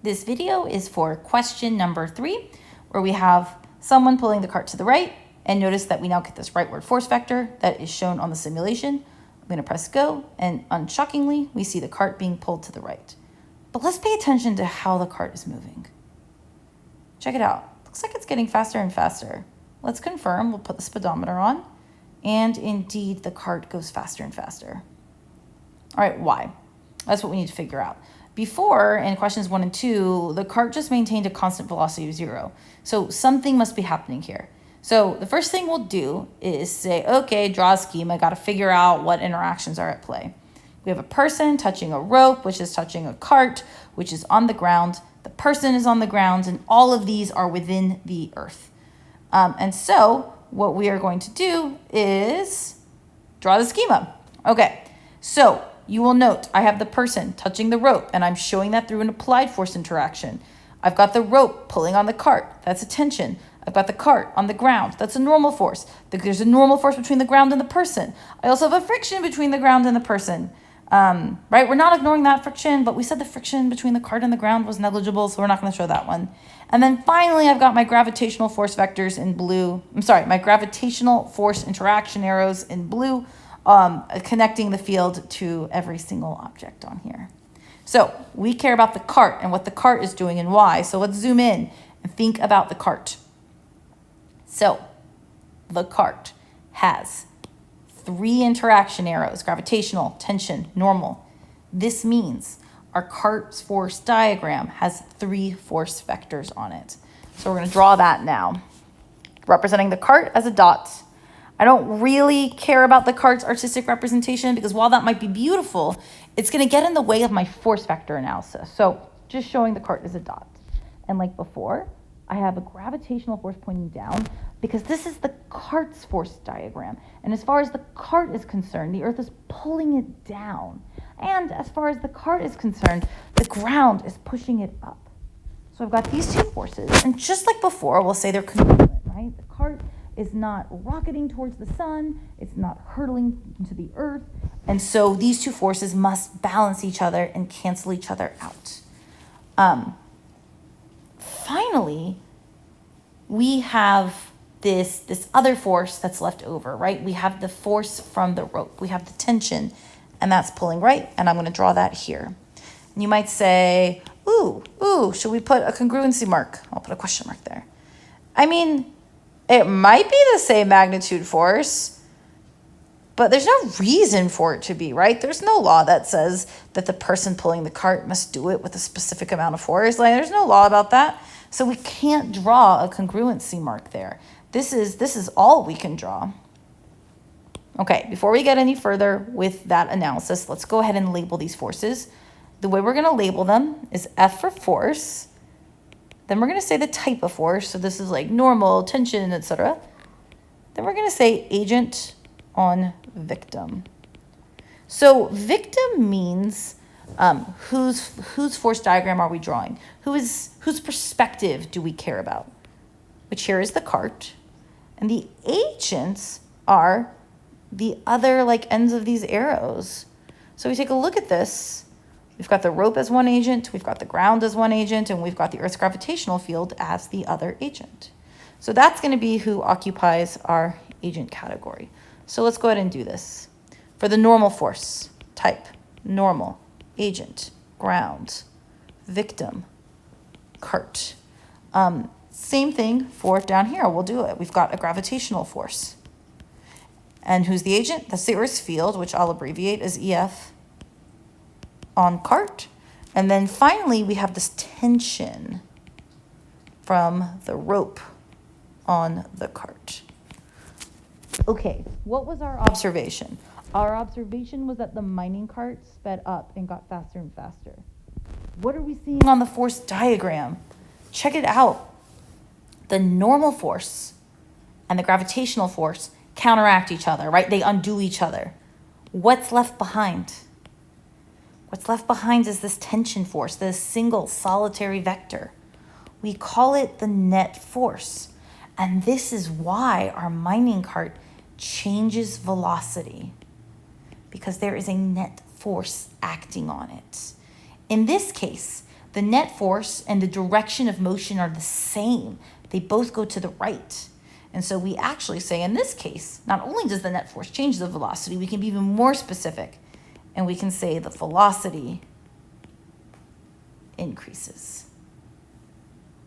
This video is for question number 3, where we have someone pulling the cart to the right, and notice that we now get this rightward force vector that is shown on the simulation. I'm going to press go, and unshockingly, we see the cart being pulled to the right. But let's pay attention to how the cart is moving. Check it out. Looks like it's getting faster and faster. Let's confirm. We'll put the speedometer on, and indeed, the cart goes faster and faster. All right, why? That's what we need to figure out. Before, in questions 1 and 2, the cart just maintained a constant velocity of 0. So something must be happening here. So the first thing we'll do is say, okay, draw a schema. Got to figure out what interactions are at play. We have a person touching a rope, which is touching a cart, which is on the ground. The person is on the ground, and all of these are within the earth. And so what we are going to do is draw the schema. Okay, so you will note I have the person touching the rope, and I'm showing that through an applied force interaction. I've got the rope pulling on the cart. That's a tension. I've got the cart on the ground. That's a normal force. There's a normal force between the ground and the person. I also have a friction between the ground and the person. Right? We're not ignoring that friction, but we said the friction between the cart and the ground was negligible, so we're not going to show that one. And then finally, I've got my gravitational force vectors in blue. My gravitational force interaction arrows in blue, connecting the field to every single object on here. So we care about the cart and what the cart is doing and why. So let's zoom in and think about the cart. So the cart has 3 interaction arrows: gravitational, tension, normal. This means our cart's force diagram has 3 force vectors on it. So we're going to draw that now, representing the cart as a dot. I don't really care about the cart's artistic representation because while that might be beautiful, it's going to get in the way of my force vector analysis. So just showing the cart as a dot. And like before, I have a gravitational force pointing down because this is the cart's force diagram. And as far as the cart is concerned, the earth is pulling it down. And as far as the cart is concerned, the ground is pushing it up. So I've got these 2 forces. And just like before, we'll say they're congruent, right? The cart is not rocketing towards the sun. It's not hurtling into the earth. And so these 2 forces must balance each other and cancel each other out. Finally, we have this other force that's left over, right? We have the force from the rope. We have the tension, and that's pulling right, and I'm going to draw that here. And you might say, ooh, should we put a congruency mark? I'll put a question mark there. I mean, it might be the same magnitude force, but there's no reason for it to be, right? There's no law that says that the person pulling the cart must do it with a specific amount of force. Like, there's no law about that. So we can't draw a congruency mark there. This is all we can draw. Okay, before we get any further with that analysis, let's go ahead and label these forces. The way we're going to label them is F for force. Then we're going to say the type of force. So this is like normal, tension, etc. Then we're going to say agent on victim. So victim means whose force diagram are we drawing? Whose perspective do we care about? Which here is the cart. And the agents are the other ends of these arrows. So we take a look at this. We've got the rope as one agent, we've got the ground as one agent, and we've got the Earth's gravitational field as the other agent. So that's going to be who occupies our agent category. So let's go ahead and do this. For the normal force, type, normal, agent, ground, victim, cart. Same thing for down here. We'll do it. We've got a gravitational force. And who's the agent? That's the Earth's field, which I'll abbreviate as EF on cart. And then finally, we have this tension from the rope on the cart. Okay, what was our observation? Our observation was that the mining cart sped up and got faster and faster. What are we seeing on the force diagram? Check it out. The normal force and the gravitational force counteract each other, right? They undo each other. What's left behind? What's left behind is this tension force, this single solitary vector. We call it the net force. And this is why our mining cart changes velocity, because there is a net force acting on it. In this case, the net force and the direction of motion are the same. They both go to the right. And so we actually say in this case, not only does the net force change the velocity, we can be even more specific. And we can say the velocity increases.